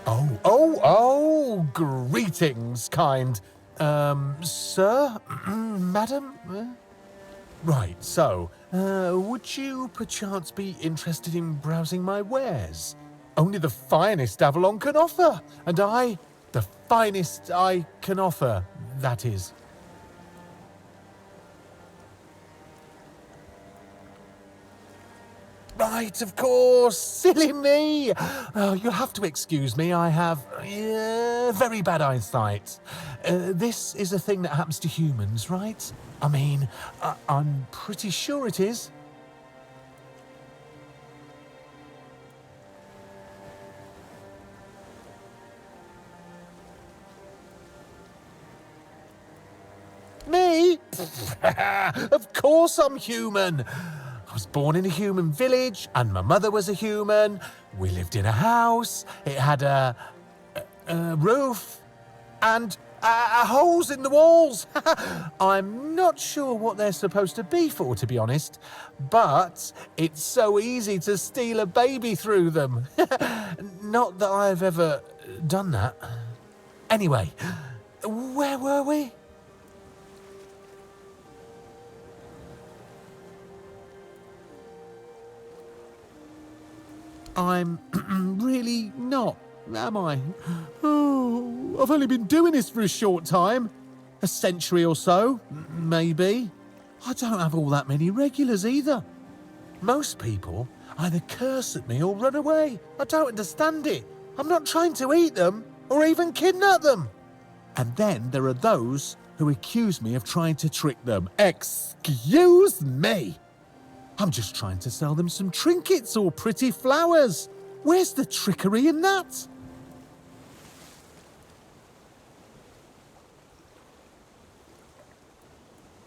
Oh, greetings, kind. Sir? Madam? Right, so, would you perchance be interested in browsing my wares? Only the finest Avalon can offer, and the finest I can offer, that is. Right, of course, silly me. Oh, you'll have to excuse me, I have very bad eyesight. This is a thing that happens to humans, right? I mean, I'm pretty sure it is. Me? Of course I'm human. I was born in a human village, and my mother was a human. We lived in a house. It had a roof and holes in the walls. I'm not sure what they're supposed to be for, to be honest, but it's so easy to steal a baby through them. Not that I've ever done that. Anyway, where were we? I'm really not, am I? Oh, I've only been doing this for a short time. A century or so, maybe. I don't have all that many regulars either. Most people either curse at me or run away. I don't understand it. I'm not trying to eat them or even kidnap them. And then there are those who accuse me of trying to trick them. Excuse me! I'm just trying to sell them some trinkets or pretty flowers. Where's the trickery in that?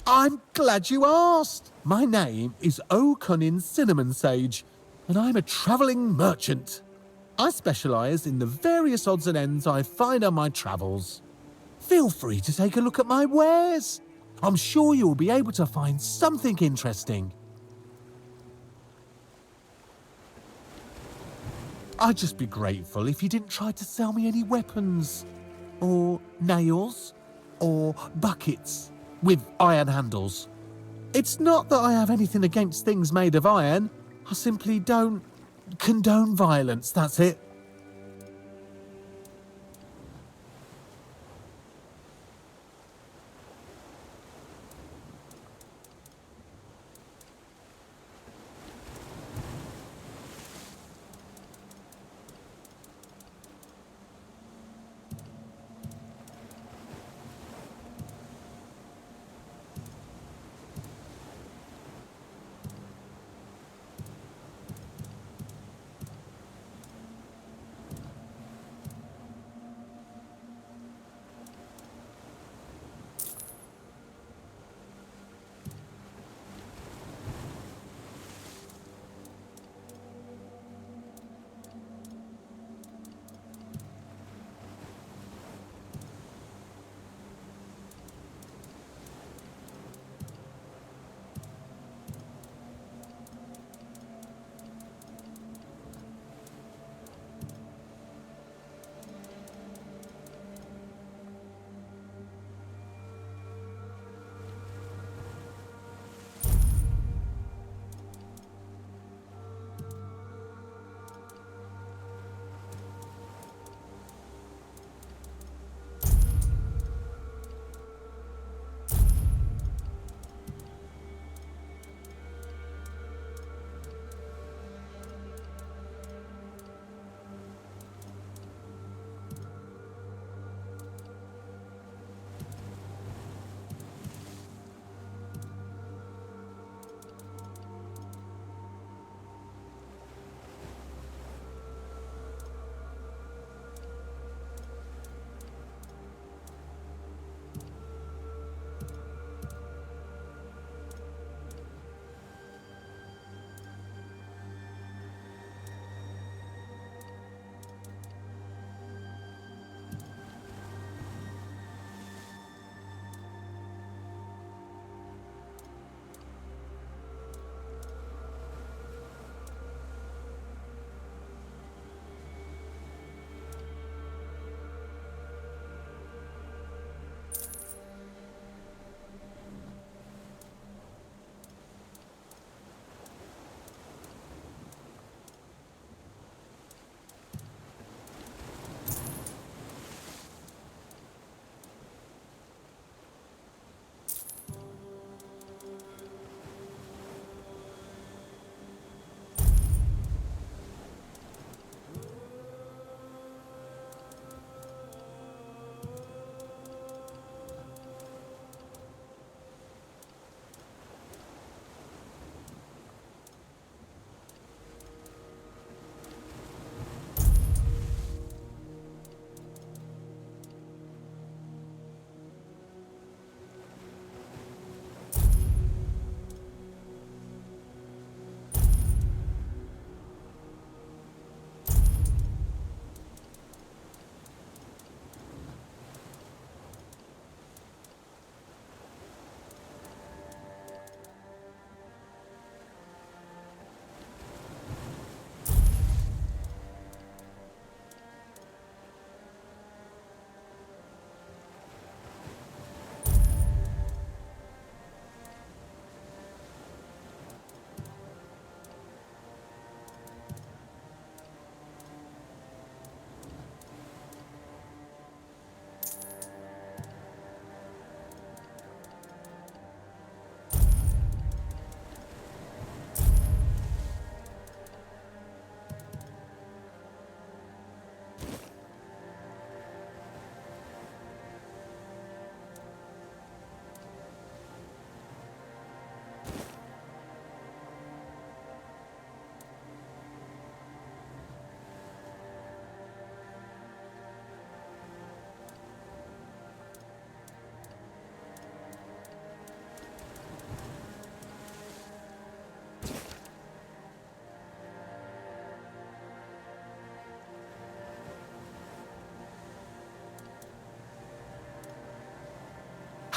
I'm glad you asked. My name is O'Cunnin Cinnamon Sage, and I'm a travelling merchant. I specialise in the various odds and ends I find on my travels. Feel free to take a look at my wares. I'm sure you'll be able to find something interesting. I'd just be grateful if you didn't try to sell me any weapons, or nails, or buckets with iron handles. It's not that I have anything against things made of iron. I simply don't condone violence, that's it.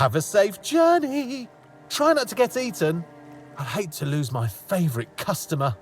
Have a safe journey. Try not to get eaten. I'd hate to lose my favourite customer.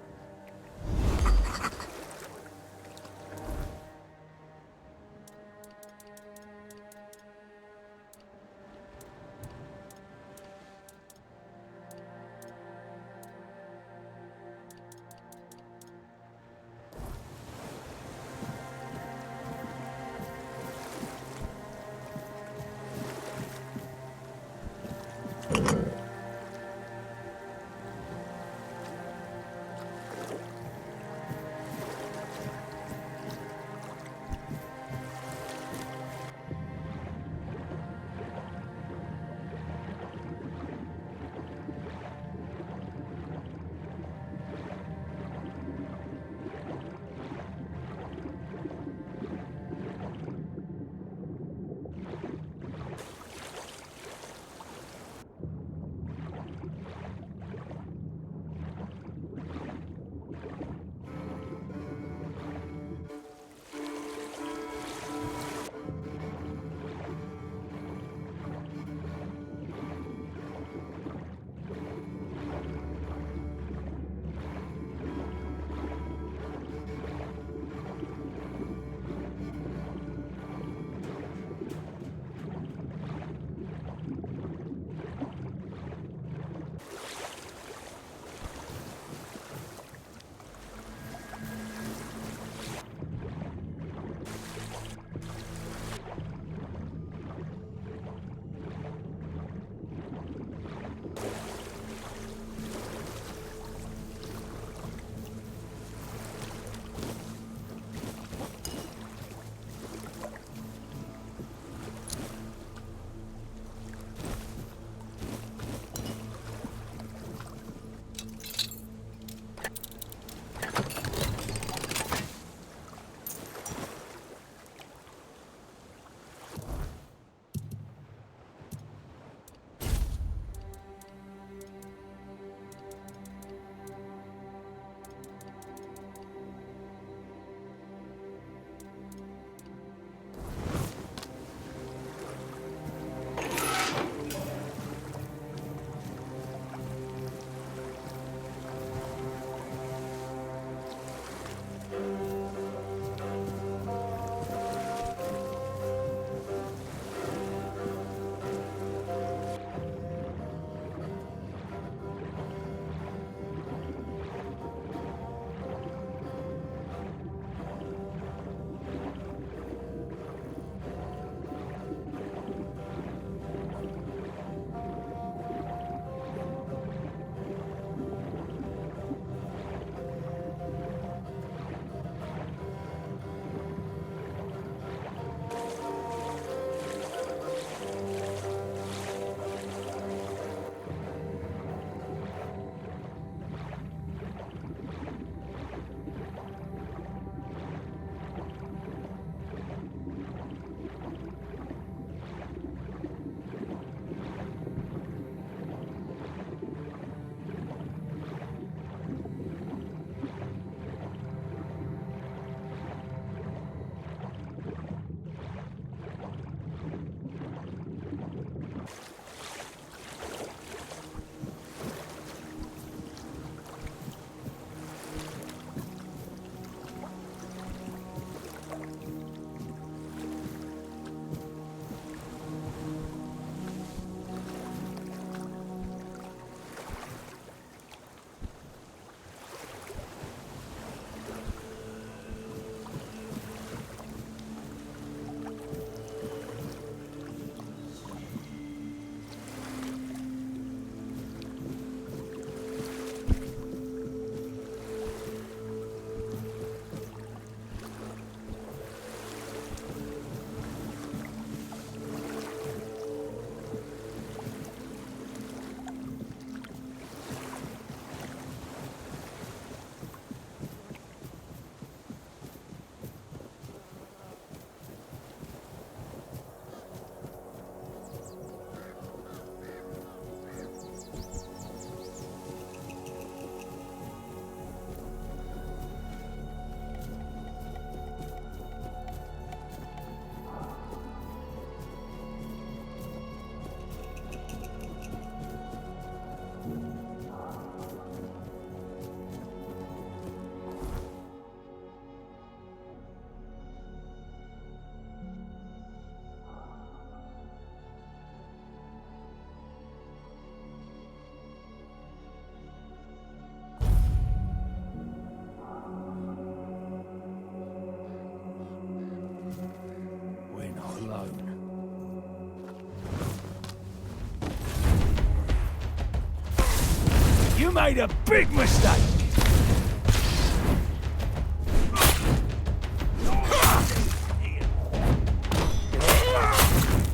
You made a big mistake!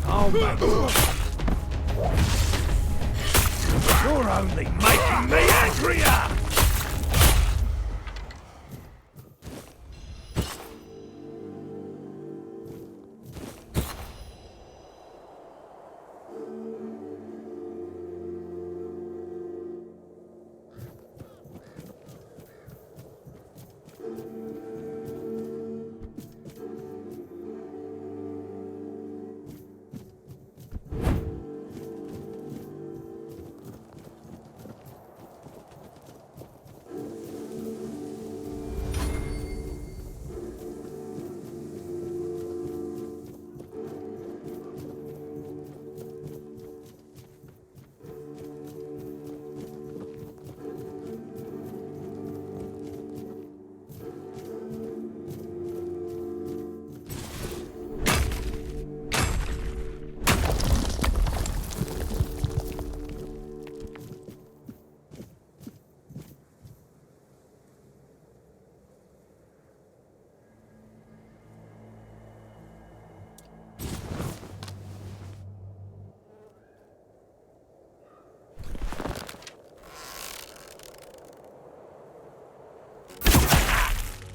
Oh, mate. You're only making me angrier!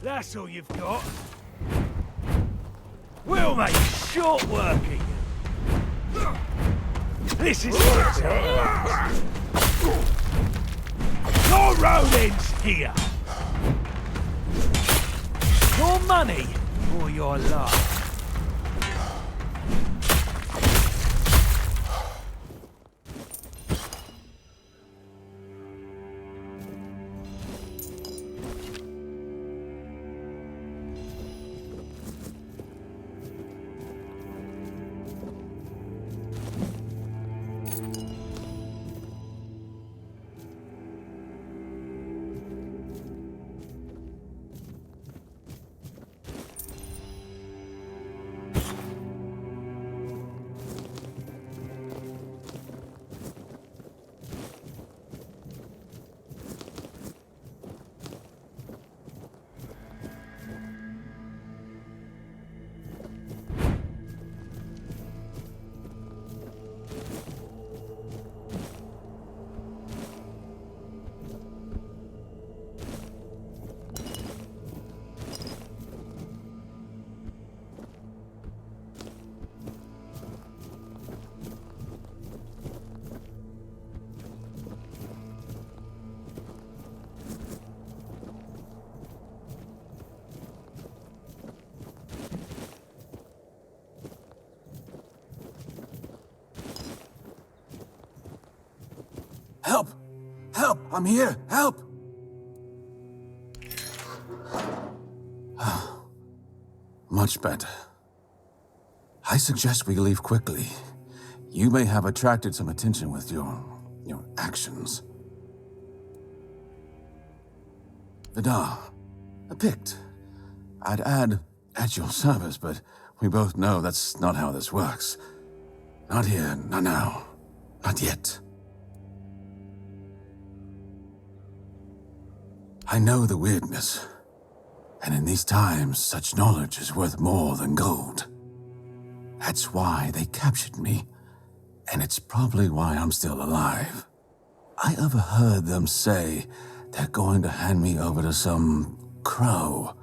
That's all you've got. We'll make short work of you. This is what it's all. Your road ends here. Your money or your life. Help! Help! I'm here! Help! Much better. I suggest we leave quickly. You may have attracted some attention with your actions. Vidar, picked. I'd add at your service, but we both know that's not how this works. Not here, not now, not yet. I know the weirdness, and in these times, such knowledge is worth more than gold. That's why they captured me, and it's probably why I'm still alive. I overheard them say they're going to hand me over to some crow.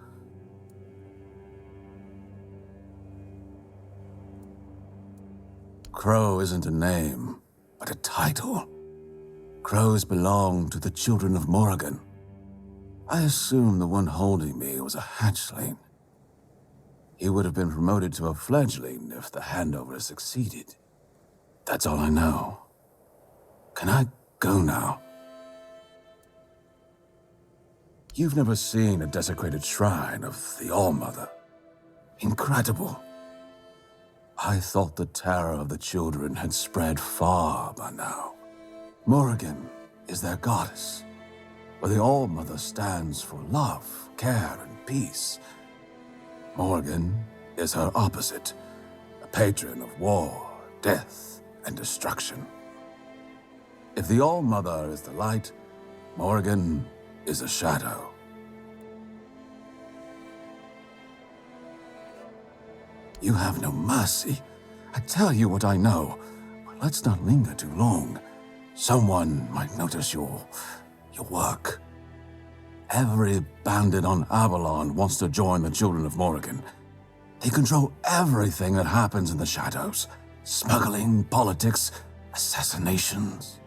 Crow isn't a name, but a title. Crows belong to the children of Morrigan. I assume the one holding me was a hatchling. He would have been promoted to a fledgling if the handover succeeded. That's all I know. Can I go now? You've never seen a desecrated shrine of the All-Mother. Incredible. I thought the terror of the children had spread far by now. Morrigan is their goddess, where the All-Mother stands for love, care, and peace. Morrigan is her opposite, a patron of war, death, and destruction. If the All-Mother is the light, Morrigan is a shadow. You have no mercy. I tell you what I know. But let's not linger too long. Someone might notice your work. Every bandit on Avalon wants to join the Children of Morrigan. They control everything that happens in the shadows. Smuggling, politics, assassinations.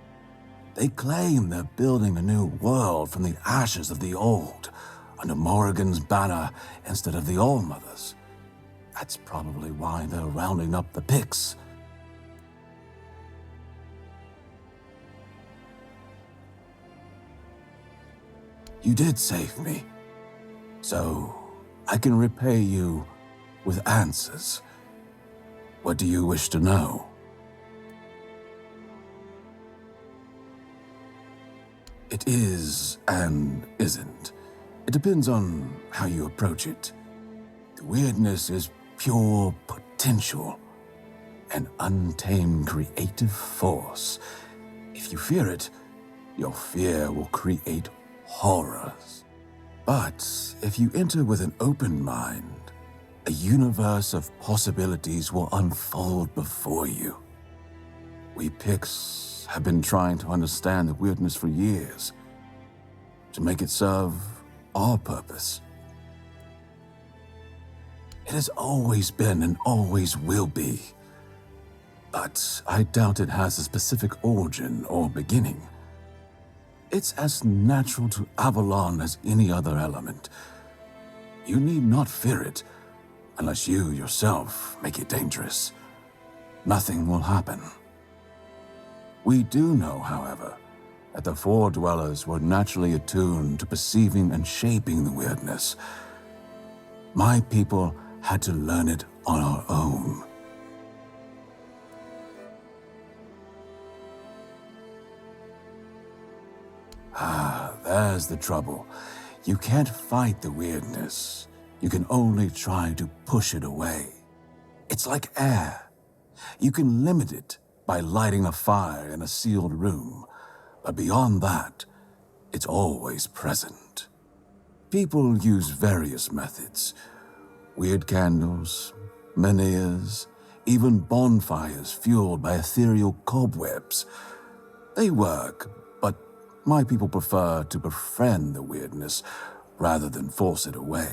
They claim they're building a new world from the ashes of the old, under Morrigan's banner instead of the Allmother's. That's probably why they're rounding up the picks. You did save me, so I can repay you with answers. What do you wish to know? It is and isn't. It depends on how you approach it. The weirdness is pure potential, an untamed creative force. If you fear it, your fear will create horrors. But if you enter with an open mind, a universe of possibilities will unfold before you. We Picts have been trying to understand the weirdness for years, to make it serve our purpose. It has always been and always will be, but I doubt it has a specific origin or beginning. It's as natural to Avalon as any other element. You need not fear it, unless you yourself make it dangerous. Nothing will happen. We do know, however, that the Four Dwellers were naturally attuned to perceiving and shaping the weirdness. My people had to learn it on our own. There's the trouble. You can't fight the weirdness. You can only try to push it away. It's like air. You can limit it by lighting a fire in a sealed room, but beyond that, it's always present. People use various methods. Weird candles, menhirs, even bonfires fueled by ethereal cobwebs. They work, but my people prefer to befriend the weirdness rather than force it away.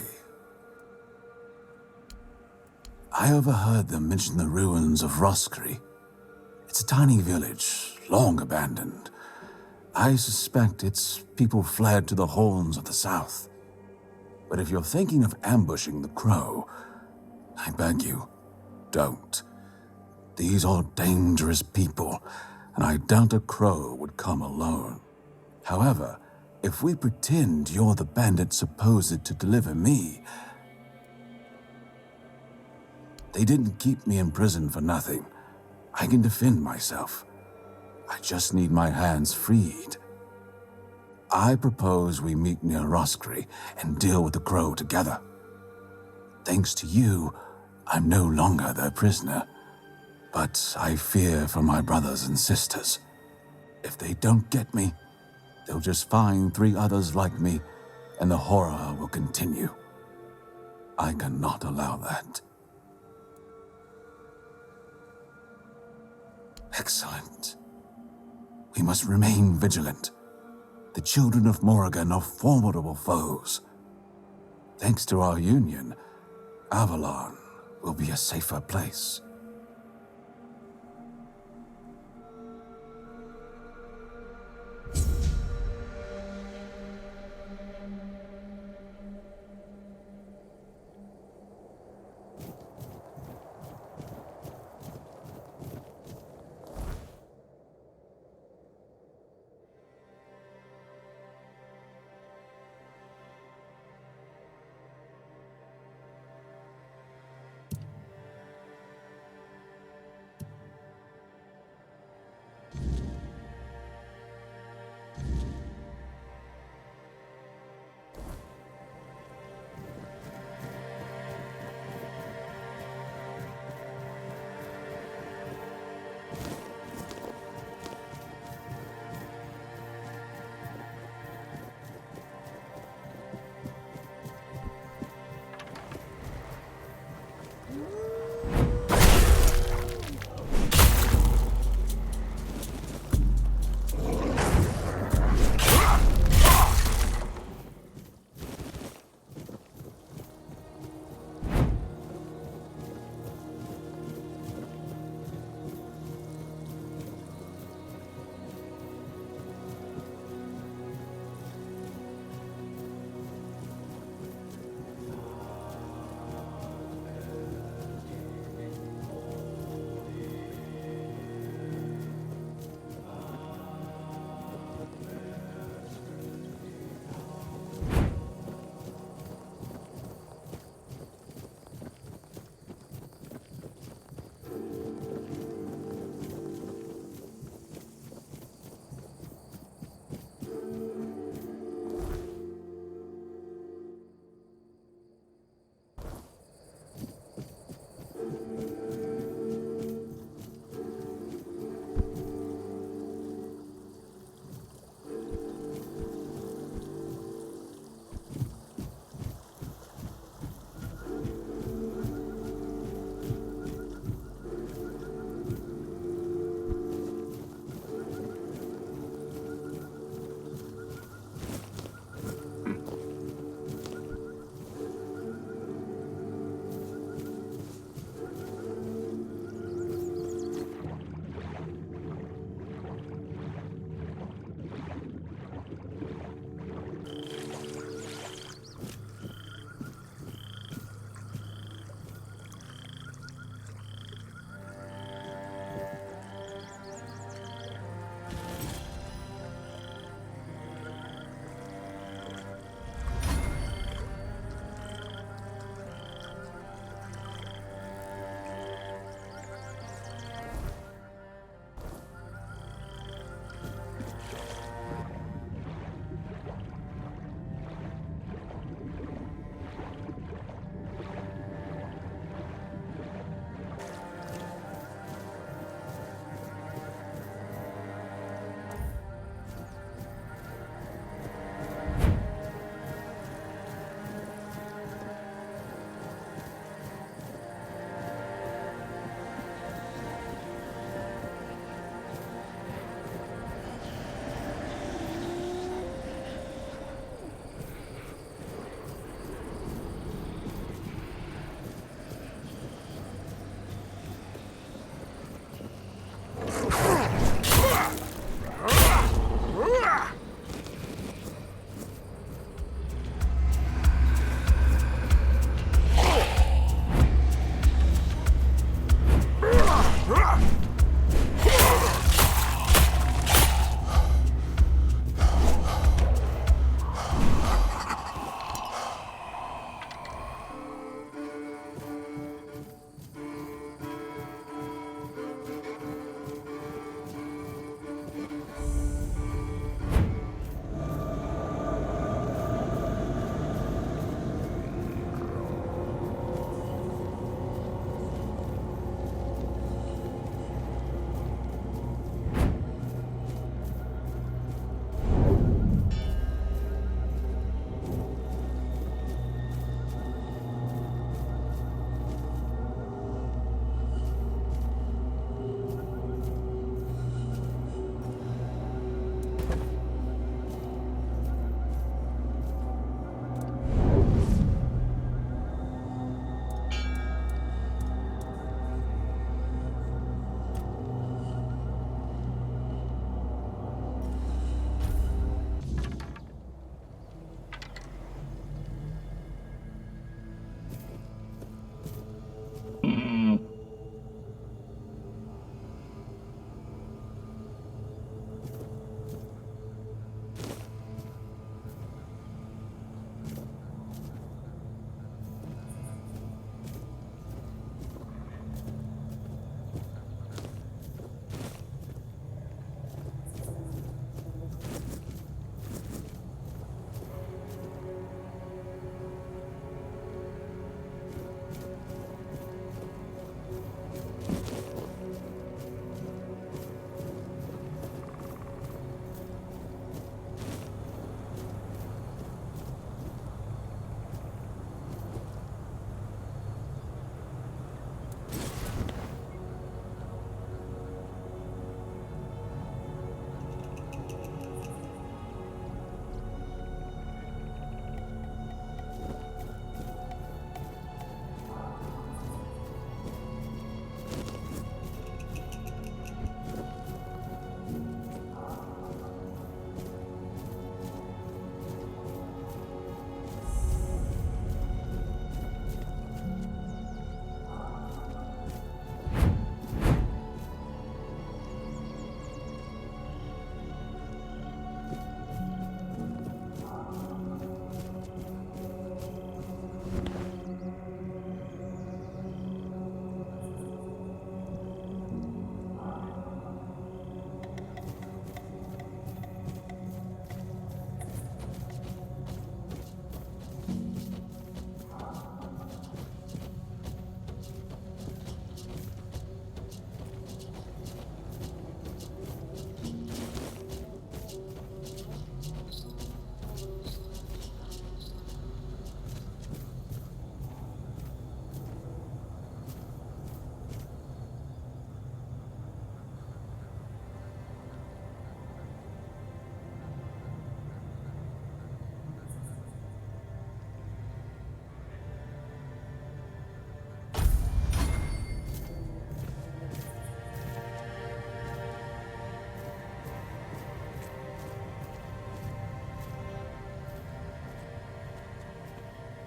I overheard them mention the ruins of Roskri. It's a tiny village, long abandoned. I suspect its people fled to the Horns of the South. But if you're thinking of ambushing the Crow, I beg you, don't. These are dangerous people, and I doubt a Crow would come alone. However, if we pretend you're the bandit supposed to deliver me, they didn't keep me in prison for nothing. I can defend myself. I just need my hands freed. I propose we meet near Roskri and deal with the Crow together. Thanks to you, I'm no longer their prisoner. But I fear for my brothers and sisters. If they don't get me, they'll just find 3 others like me, and the horror will continue. I cannot allow that. Excellent. We must remain vigilant. The Children of Morrigan are formidable foes. Thanks to our union, Avalon will be a safer place.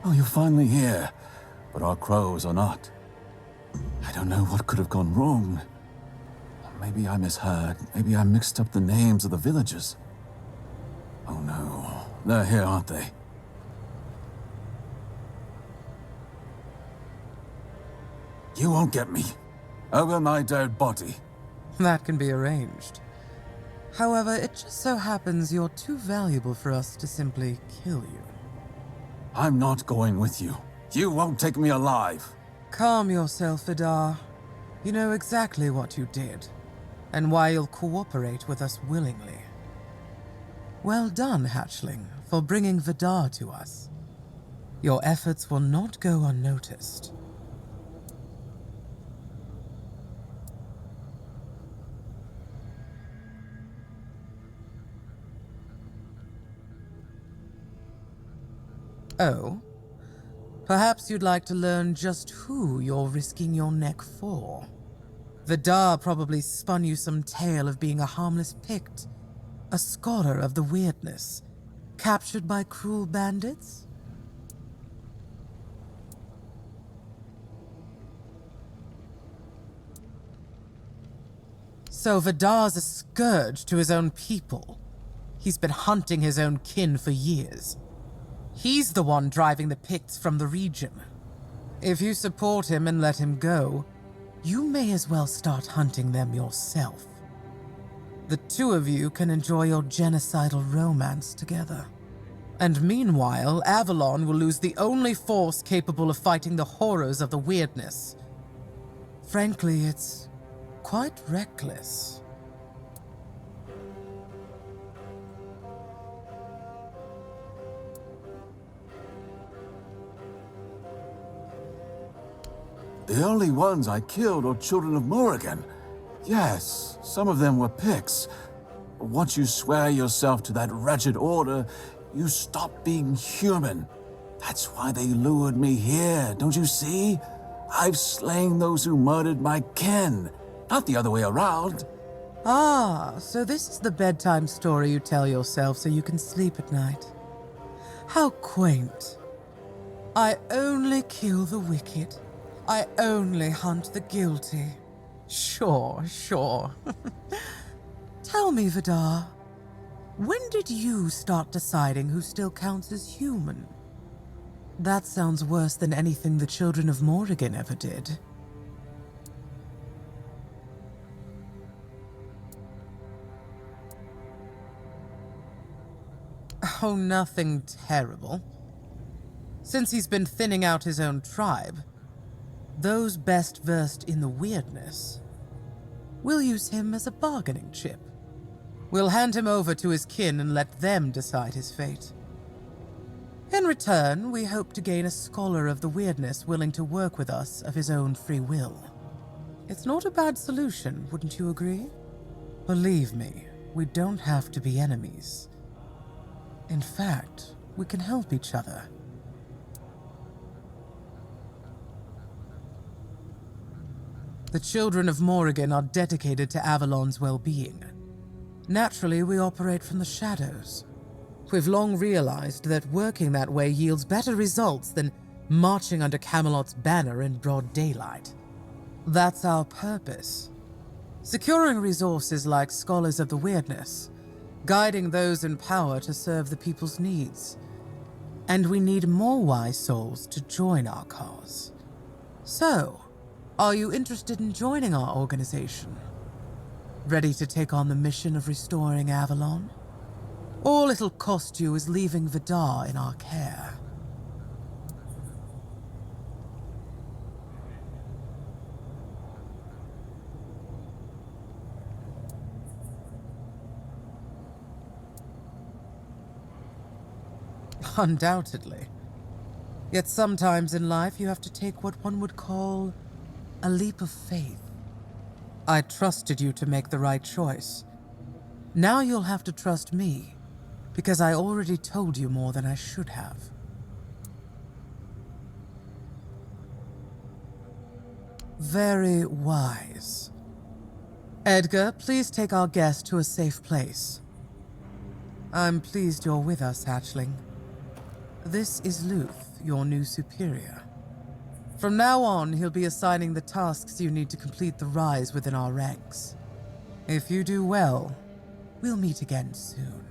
Oh, you're finally here, but our crows are not. I don't know what could have gone wrong. Maybe I misheard. Maybe I mixed up the names of the villagers. Oh no, they're here, aren't they? You won't get me. Over my dead body. That can be arranged. However, it just so happens you're too valuable for us to simply kill you. I'm not going with you. You won't take me alive. Calm yourself, Vidar. You know exactly what you did, and why you'll cooperate with us willingly. Well done, Hatchling, for bringing Vidar to us. Your efforts will not go unnoticed. Oh? Perhaps you'd like to learn just who you're risking your neck for. Vidar probably spun you some tale of being a harmless Pict, a scholar of the weirdness, captured by cruel bandits? So Vidar's a scourge to his own people. He's been hunting his own kin for years. He's the one driving the Picts from the region. If you support him and let him go, you may as well start hunting them yourself. The two of you can enjoy your genocidal romance together. And meanwhile, Avalon will lose the only force capable of fighting the horrors of the weirdness. Frankly, it's quite reckless. The only ones I killed are children of Morrigan. Yes, some of them were Picts. Once you swear yourself to that wretched order, you stop being human. That's why they lured me here, don't you see? I've slain those who murdered my kin, not the other way around. Ah, so this is the bedtime story you tell yourself so you can sleep at night. How quaint. I only kill the wicked. I only hunt the guilty. Sure. Tell me, Vidar, when did you start deciding who still counts as human? That sounds worse than anything the children of Morrigan ever did. Oh, nothing terrible. Since he's been thinning out his own tribe, those best versed in the weirdness, we'll use him as a bargaining chip. We'll hand him over to his kin and let them decide his fate. In return, we hope to gain a scholar of the weirdness willing to work with us of his own free will. It's not a bad solution, wouldn't you agree? Believe me, we don't have to be enemies. In fact, we can help each other. The children of Morrigan are dedicated to Avalon's well-being. Naturally, we operate from the shadows. We've long realized that working that way yields better results than marching under Camelot's banner in broad daylight. That's our purpose. Securing resources like scholars of the weirdness, guiding those in power to serve the people's needs. And we need more wise souls to join our cause. So, are you interested in joining our organization? Ready to take on the mission of restoring Avalon? All it'll cost you is leaving Vidar in our care. Undoubtedly. Yet sometimes in life you have to take what one would call a leap of faith. I trusted you to make the right choice. Now you'll have to trust me, because I already told you more than I should have. Very wise. Edgar, please take our guest to a safe place. I'm pleased you're with us, Hatchling. This is Luth, your new superior. From now on, he'll be assigning the tasks you need to complete the rise within our ranks. If you do well, we'll meet again soon.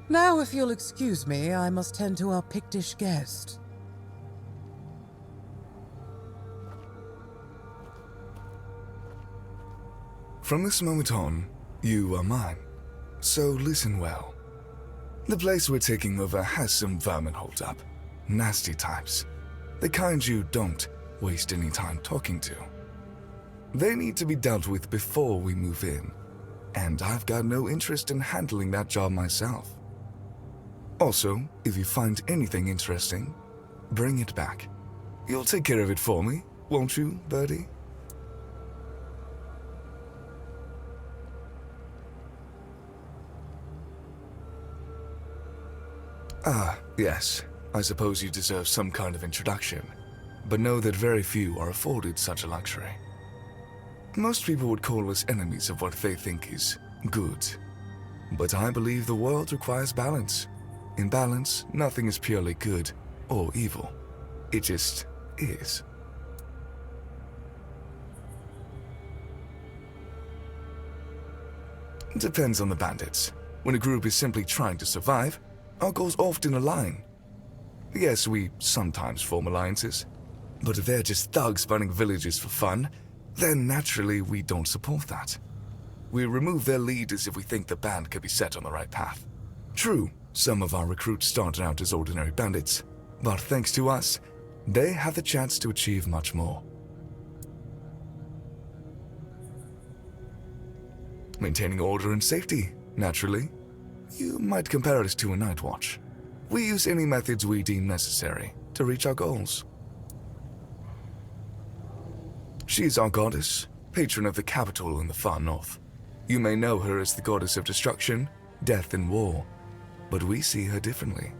Now, if you'll excuse me, I must tend to our Pictish guest. From this moment on, you are mine. So listen well. The place we're taking over has some vermin holed up. Nasty types. The kind you don't waste any time talking to. They need to be dealt with before we move in, and I've got no interest in handling that job myself. Also, if you find anything interesting, bring it back. You'll take care of it for me, won't you, Birdie? Ah, yes. I suppose you deserve some kind of introduction, but know that very few are afforded such a luxury. Most people would call us enemies of what they think is good, but I believe the world requires balance. In balance, nothing is purely good or evil. It just is. It depends on the bandits. When a group is simply trying to survive, our goals often align. Yes, we sometimes form alliances, but if they're just thugs burning villages for fun, then naturally we don't support that. We remove their leaders if we think the band could be set on the right path. True, some of our recruits started out as ordinary bandits, but thanks to us, they have the chance to achieve much more. Maintaining order and safety, naturally. You might compare us to a night watch. We use any methods we deem necessary to reach our goals. She is our goddess, patron of the capital in the far north. You may know her as the goddess of destruction, death, and war, but we see her differently.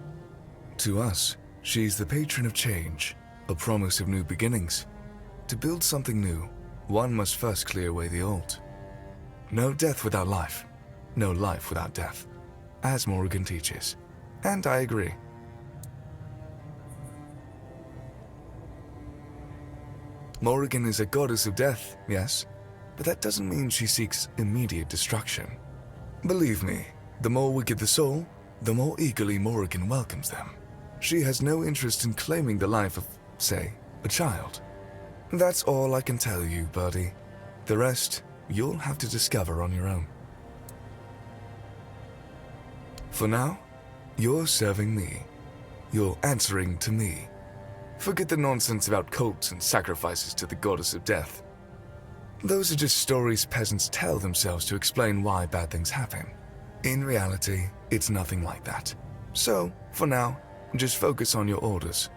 To us, she's the patron of change, a promise of new beginnings. To build something new, one must first clear away the old. No death without life, no life without death, as Morrigan teaches. And I agree. Morrigan is a goddess of death, yes, but that doesn't mean she seeks immediate destruction. Believe me, the more we give the soul, the more eagerly Morrigan welcomes them. She has no interest in claiming the life of, say, a child. That's all I can tell you, Birdie. The rest, you'll have to discover on your own. For now, you're serving me. You're answering to me. Forget the nonsense about cults and sacrifices to the goddess of death. Those are just stories peasants tell themselves to explain why bad things happen. In reality, it's nothing like that. So, for now, just focus on your orders.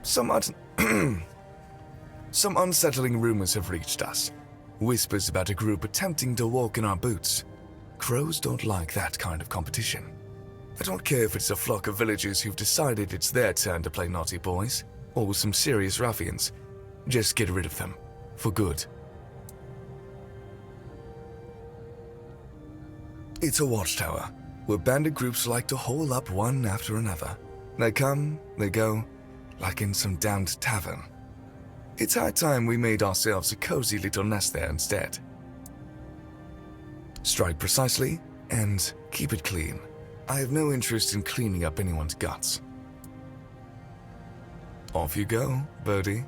Some unsettling rumors have reached us. Whispers about a group attempting to walk in our boots. Crows don't like that kind of competition. I don't care if it's a flock of villagers who've decided it's their turn to play naughty boys, or with some serious ruffians. Just get rid of them. For good. It's a watchtower, where bandit groups like to hole up one after another. They come, they go, like in some damned tavern. It's high time we made ourselves a cozy little nest there instead. Strike precisely, and keep it clean. I have no interest in cleaning up anyone's guts. Off you go, Birdie.